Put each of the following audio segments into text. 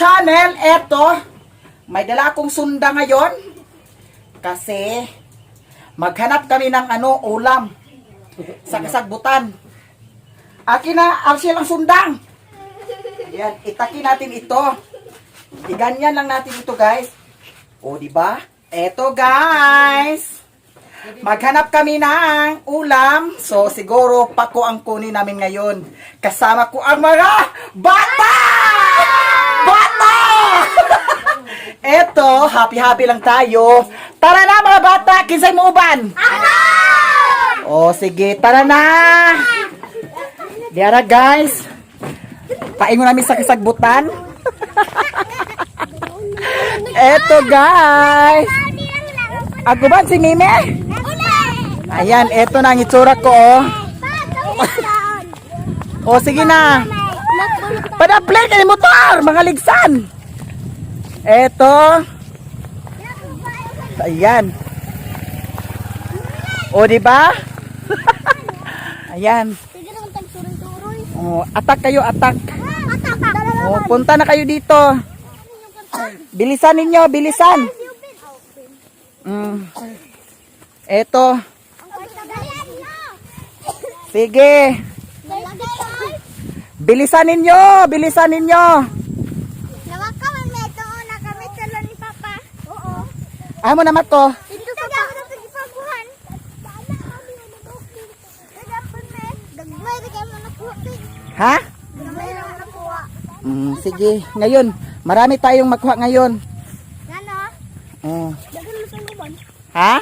channel. Eto, may dala akong sunda ngayon. Kasi, maghanap kami ng ulam. Sa kasagbutan. Akin na, silang sundang. Ayan, itaki natin ito. Iganyan lang natin ito, guys. O, diba? Eto, guys. Maghanap kami ng ulam. So, siguro, pako ang kunin namin ngayon. Kasama ko ang mga bata! Bata! Eto, happy-happy lang tayo. Tara na, mga bata! Kinsay mo uban? O, sige, tara na! Diara, guys. Paingon namin sa kasagbutan. Eto, guys. Ako ba si Mime? Ayan, eto na ang itsura ko, oh. O, sige na. Padaplay ka ni motor, mga ligsan. Eto. Ayan. O, diba? Ayan. O, atak kayo, atak. O, punta na kayo dito. Bilisan ninyo, bilisan. Eto. Sige. Bilisan ninyo, bilisan ninyo. Nawakaman mo ito, nakamit sa ni Papa. Oo. Amo naman to. Dito sa Papa na pag-ipaguhan. Dagmay na kayo mo nakuha. Ha? Dagmay na mo nakuha. Sige, ngayon. Marami tayong makuha ngayon. Ano? Dagan mo sa luban. Ha?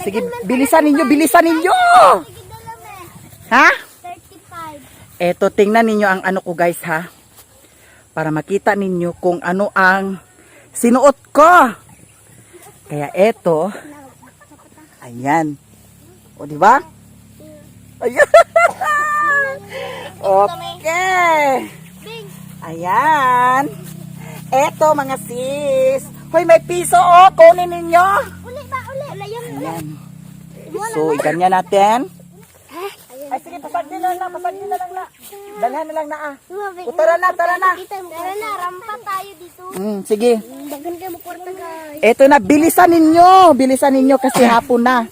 Sige, bilisan ninyo, bilisan ninyo. Ha? 35. Eto, tingnan ninyo ang ano ko, guys, ha? Para makita ninyo kung ano ang sinuot ko. Kaya eto. Ayan. O, diba? Ayan. Okay. Ayan. Eto, mga sis. Hoy, may piso, oh. Kunin ninyo. Uli ba? Uli. Ayan. So, iganyan natin. Ay, sige, pasagin na lang na. Dalhan na lang na, ah. O, tara na. Tara na, rampa tayo dito. Sige. Dagan kayo mo kwarta, guys. Eto na, bilisan ninyo kasi hapon na.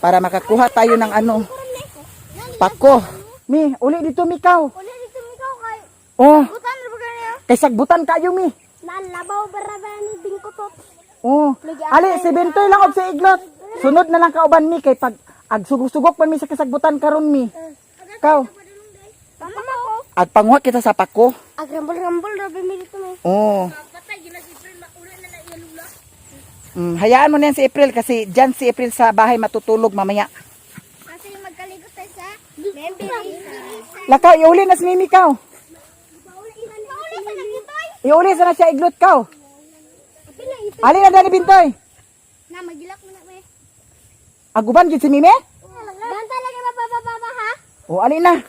Para makakuha tayo ng pako. Mi, uli dito, Mikaw. Uli dito ikaw kay. Oh, Butan na ba ganyan? kay sagbutan kayo, Mi. Nalabaw baraba ni bingkotot. Oh, ali, si Bentoy lang og sa iglot. Sunod na lang kauban, Mi, kay pag agsugok-sugok pa mi sa kasagbutan karon, Mi. Kaw, Tama ko. agpanguha kita sa pako. Agrambol-rambol rabi mi dito mi. Oh. Patay gina si April mauna na iya lula. Hayaan mo na yan si April kasi dyan si April sa bahay matutulog mamaya. Kasi magkaligot tayo sa members. Lakaw, iuli na si Mimi, Kaw. Pauli sa nagitoy. Iuli sa na siya iglot, Kaw. Pila ito. Ali na dani, Bintoy. Na magilak mo na me. Aguban gid si Mimi? Banta lagi mababa ha. O, ali na.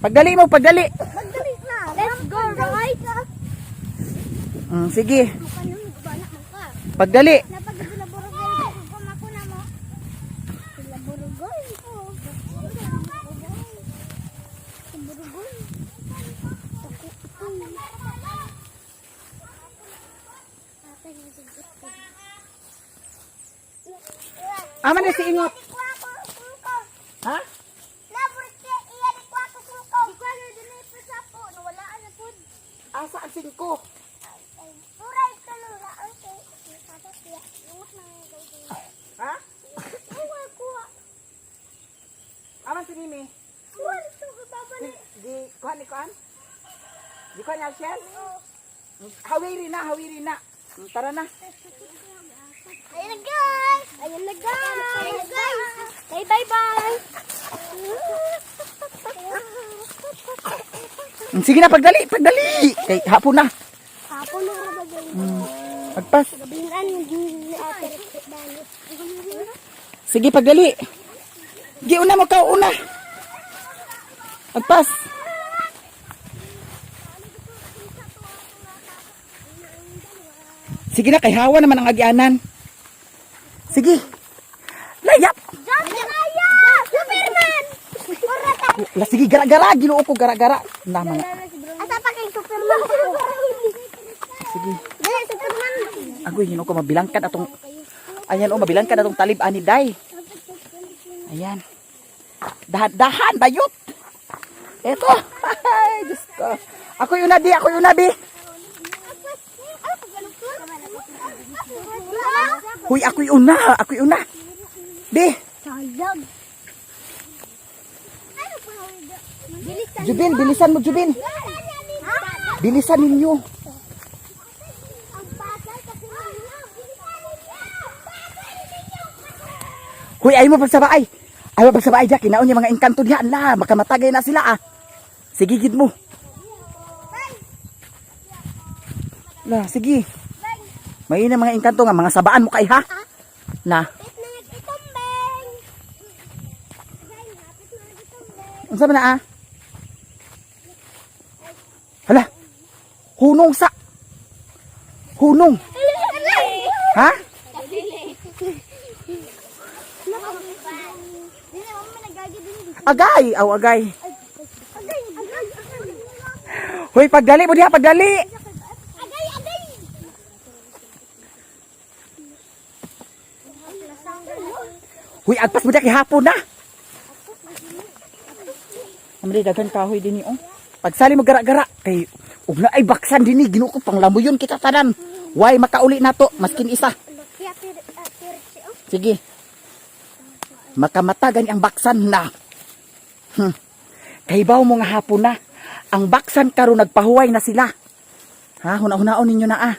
Pagdali mo, pagdali. Magdali na. Let's go, right? Sige, Kanyo bana mo ka. pagdali. Napagdulaburugay ko mako na mo. Dulaburugay ko. Dulaburugay. Aman na si Ingot. Ha? Asa ang 5? Ha? Aman si Mimi. Di kuhan ni kuhan? Di kuhan niya siya? Hawiri na. Tara na. Ayun na guys! Ayun na guys! Say bye-bye! Sige na, pagdali. Kay hapon na. Hapon na ba guys? Pagpas. Gabihan ni ate. Sige, pagdali. Gi, una mo, Kaw, una. Pagpas. Sige na, kay hawa naman ang agyanan. Sige. Layap. Superman! Ala, sige, gara-gara. Ginoo ko, gara-gara. Na, mga. Asa pa kay Superman? Sige. Dili, Superman. Agoy, ginoo ko, mabilangkan atong. Ayan, oh, mabilangkan atong talib ani day. Ayan. Dahan-dahan, bayot. Eto. Ay, Diyos ko. Ako yung nabi, ako yung nabi. Huy, ako yung una, ako yung una. Di. Sayang. Jubin, bilisan mo, Jubin. Bilisan ninyo. Huy, ayaw mo pagsabaay. Ayaw mo pagsabaay, Jack. Inaon niya mga engkanto niya. Ala, makamatagay na sila, ah. Sige, gid mo. La, sige. May na mga engkanto nga, mga sabaan mo kay, ha? Na. Unsa man na, ah? Hala. Hunong sa. Hunong. Ha? Agay, aw agay. Hoy, pagdali mo diha, pagdali. Hoy, agpas mo diha kay hapon na. Amali dagan kahoy dinhi oh. Pagsali mo gara-gara kay ug na ay baksan dinhi Ginoo ko panglamuyon kita tanan. Way makauli nato maskin isa. Sige. Makamatagan ang baksan na. Kaibaw mo nga hapon na. Ang baksan karon nagpahuway na sila. Ha, huna-hunaon ninyo na ah.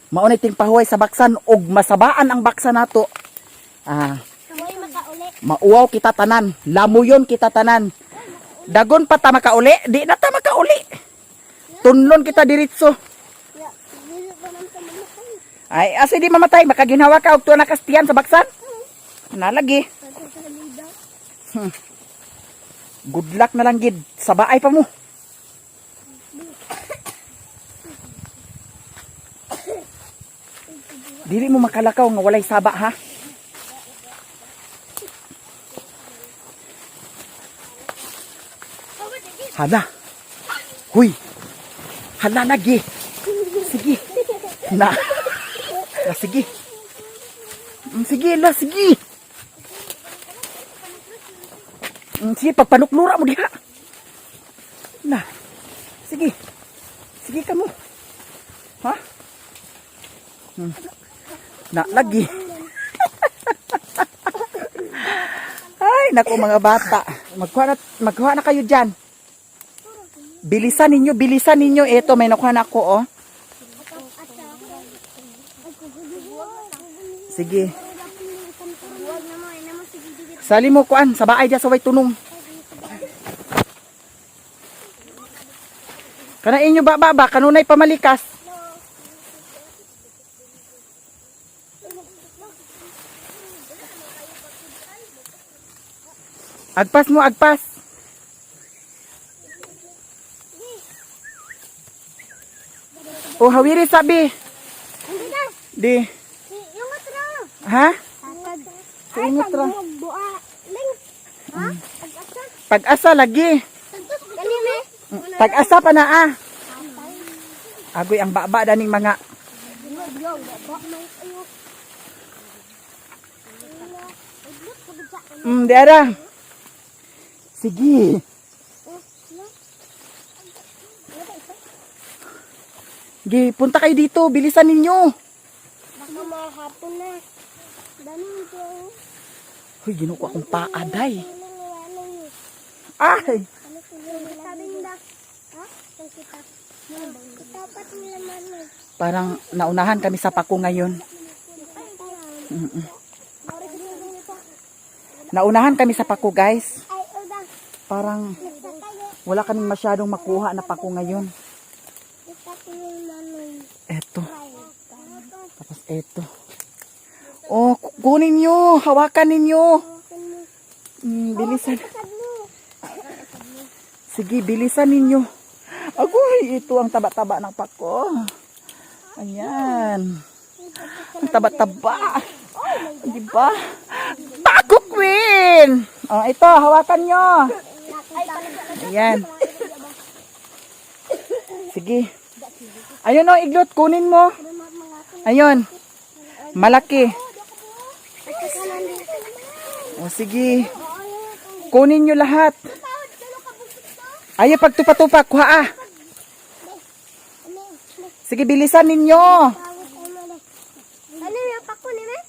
Maunay ting pahuway sa baksan og masabaan ang baksan nato. Ah, mauwaw kita tanan, lamuyon kita tanan. Dagon pa ta makauli, di na ta makauli. Tunlon kita diritso. Ay, asa di mamatay, makaginhawa ka og tuwa na kastiyan sa baksan. Nalagi. Good luck na lang gid, sabaay pa mo. Dili mo makalakaw nga walay saba ha. Hala. Huy. Hala lagi. Sige. Na. Na sige. Sige la, sige. Sige, pagpanuklura mo diha. Na. Sige. Sige ka mo. Ha? Na, lagi. Ay, naku mga bata. Magkuha na kayo dyan. Bilisan ninyo. Eto, may nakuha na ako, oh. Sige. Sali mo kuan, sa baay dyan sa way tunong. Kana inyo ba, kanunay pamalikas. Agpas mo, agpas. Oh, hawiri sabi. Di. Ha? Ingat ra. Pag-asa lagi. Pag-asa pa na ah. Agoy ang baba daning mga. Diara. Sige. Gi, punta kayo dito, bilisan ninyo. Baka mahapon na. Daming ko. Hoy, Ginoo ko akong paaday. Ay. Parang naunahan kami sa pako ngayon. Naunahan kami sa pako, guys. Parang wala kaming masyadong makuha na pako ngayon. Eto. Tapos eto. Oh, kunin nyo. Hawakan ninyo. Bilisan. Sige, bilisan ninyo. Agoy, ito ang taba-taba ng pako. Ayan. Ang taba-taba. Diba? Pako Queen! Oh, ito, hawakan nyo. Ayan. Sige. Ayun o, iglot. Kunin mo. Ayun. Malaki. O sige. Kunin nyo lahat. Ayaw, pagtupa-tupa. Kuha ah. Sige, bilisan ninyo. Ano yung pako ni me?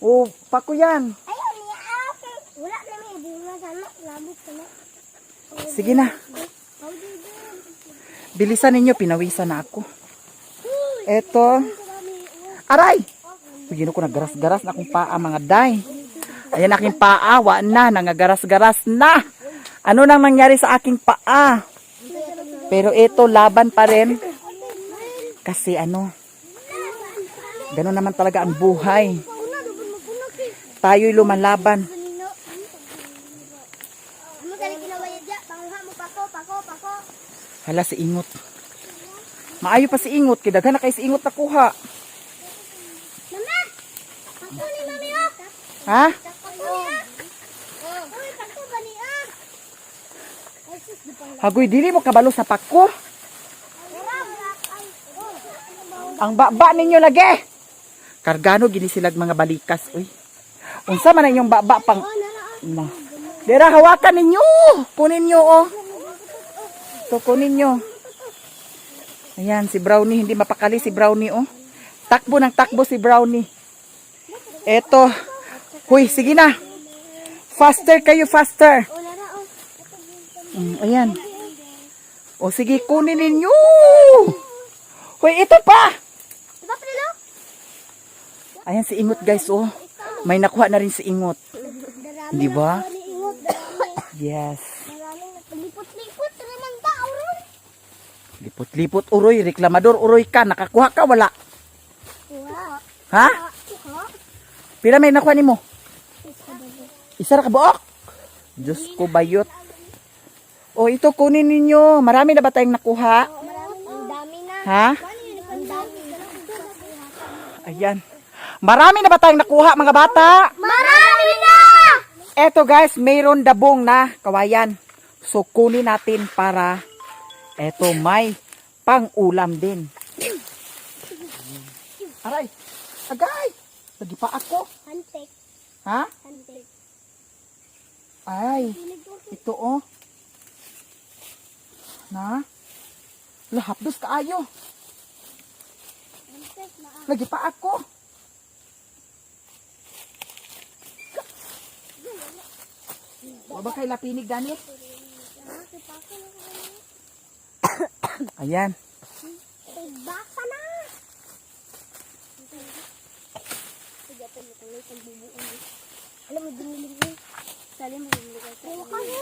O, pako yan. Ayun, wala na may bunga sana. Labot sana. Sige na. Bilisan ninyo, pinawisan na ako. Eto. Aray! Bigyan ko nagaras-garas na akong paa, mga day. Ayan aking paa, wa na, nangagaras-garas na. Ano nang nangyari sa aking paa? Pero ito, laban pa rin. Kasi ano, gano'n naman talaga ang buhay. Tayo'y lumalaban. Hala, si Ingot. Maayo pa si Ingot. Kidaghan na kay si Ingot nakuha. Mama! Pako ni mami oh! Ha? Pako ni ah! Uy, pako ba ni ah? Hagoy, dili mo kabalo sa pako. Ang baba ninyo lagi. Kargano, ginisilag mga balikas. Uy. Unsa man ang inyong baba pang... Na. Dira, hawakan ninyo. Kunin nyo, oh. Ito, kunin nyo. Ayan, si Brownie. Hindi mapakali si Brownie, oh. Takbo ng takbo si Brownie. Eto. Huy, sige na. Faster kayo, faster. Ayan. O, sige, kunin ninyo. Huy, ito pa. Diba, Prilo? Ayan si Ingot, guys, oh. May nakuha na rin si Ingot. Di ba? Yes. Lipot-lipot naman tao ron. Lipot-lipot, uroy. Reklamador, uroy ka. Nakakuha ka, wala. Wow. Ha? Pila may nakuha ni mo? Isa ra ka buok? Diyos ko, bayot. O, ito, kunin ninyo. Marami na ba tayong nakuha? Ang dami na. Ha? Ang dami na. Ayan. Marami na ba tayong nakuha, mga bata? Marami na! Eto, guys, mayroon dabong na kawayan. So, kunin natin para eto may pang-ulam din. Aray! Agay! Lagi pa ako. Hantek. Ha? Hantek. Ay, ito oh. Na? Lahapdos kaayo. Hantek na. Lagi pa ako. Wala ba kay lapinig, Daniel? Ayan. Baka na. Sige, ito mo tuloy sa bubuong. Alam mo, dinilig mo. Sali mo, dinilig ka. Baka na.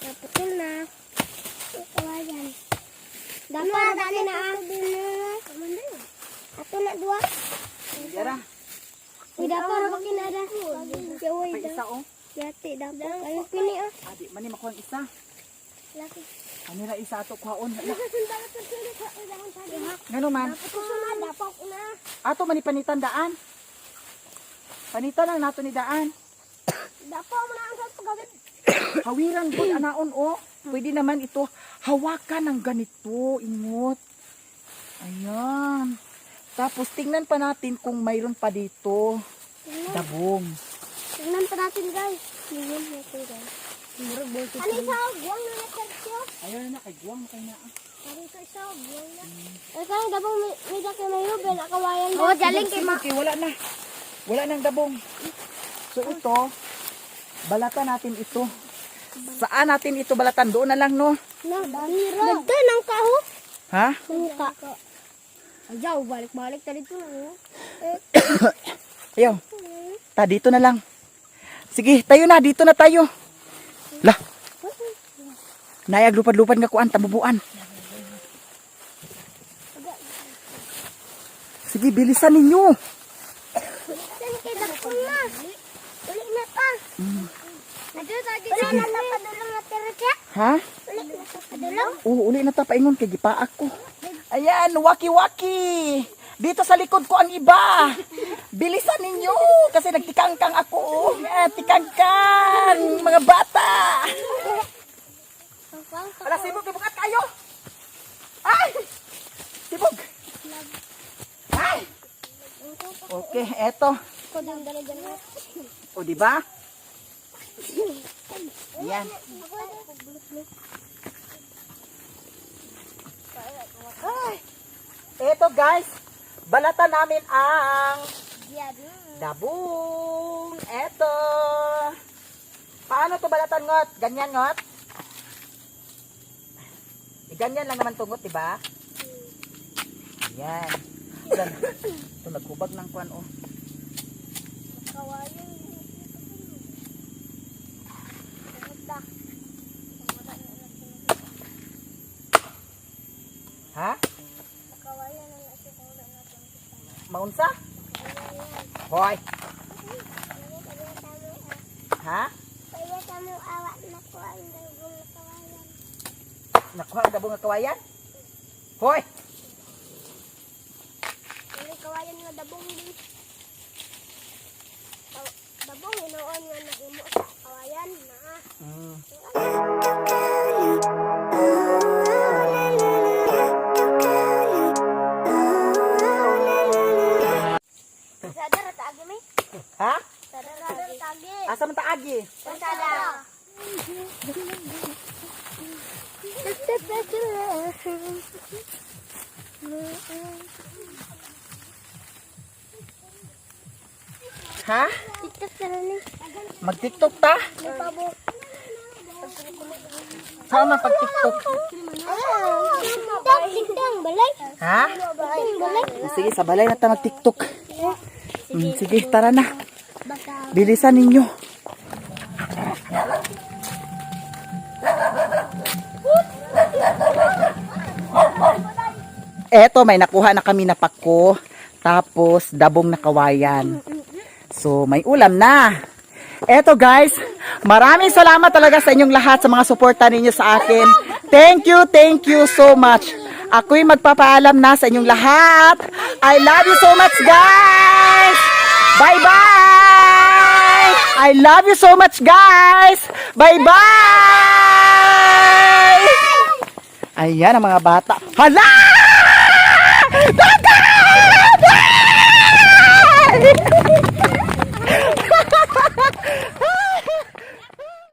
Naputol na. Kawayan. Dapat dali na ah. Ato na dua. Yara. Uy, dapat na makinada. Uy, May isa oh. yati, dapat. Ayun, pini ah. Adi, mani makuha ang isa. Laki. Ano na isa ato kuhaon. Sundalo sa sulit sa ulang tadi. Ngano man? Dapat ko sunod, dapat ko na. Ato mani panitan daan. Panitan lang nato ni daan. Dapat mo na ang sa pagawin. Hawiran po anaon oh. Pwede naman ito hawakan ng ganito, Ingot. Ayan. Tapos tingnan pa natin kung mayroon pa dito dabong. Tingnan pa natin guys. Tingnan natin guys. Ano isa? Buwang na natertyo. Ayun na kay guwang kay na. Ano ito isa? Buwang na. Eh kaya dabang may daki may rubel. Akawayan na. Oh, jaling kay ma. Okay, wala na. Wala nang dabong. So ito, balatan natin ito. Saan natin ito balatan? Doon na lang, no? Dahira. Dagda ng kaho. Ha? Suka. Ayaw, balik-balik ta dito. Ayaw. Ta, dito na lang. Sige, tayo na. Dito na tayo. Lah. Nayag lupad-lupad nga kuan, tabubuan. Sige, bilisan ninyo. Saan kay dakon na? Ulit na pa. Ulit na ta padulong na tertyo. Ha? Ulit na ta padulong. Oo, uli na ta paingon kay gipaak ko. Ayan, waki-waki. Dito sa likod ko ang iba. Bilisan ninyo kasi nagtikangkang ako. Tikangkang mga bata. Ala, sibog, ibukat kayo. Ay! Sibog. Ay! Okay, eto. O, diba? Yan. Ay! Eto guys, balatan namin ang dabong. Eto. Paano to balatan, ngot? Ganyan, ngot? Ganyan lang naman tungot, diba? Yan. Ito, naghubag ng kwan, oh. Ha? Maunsa? Hoy. Ha? Nakuha ang dabong nga kawayan? Hoy! Kawayan nga dabong din. Dabong, inoon nga nag-imo sa kawayan na. Sadar at agi may? Ha? Sadar at agi. Asa man taagi? Sadar. Ha? TikTok na rin. Mag-tiktok ta? Saan man pag-tiktok? TikTok, balay. Ha? Balay. Sige, sa balay na ta mag-tiktok. Sige, tara na. Bilisan ninyo. Eto, may nakuha na kami na pako. Tapos, dabong na kawayan. So, may ulam na. Eto guys, maraming salamat talaga sa inyong lahat sa mga suporta ninyo sa akin. Thank you so much. Ako'y magpapaalam na sa inyong lahat. I love you so much guys. Bye-bye. I love you so much guys. Bye-bye. Ayan ang mga bata. Hala! Dagat!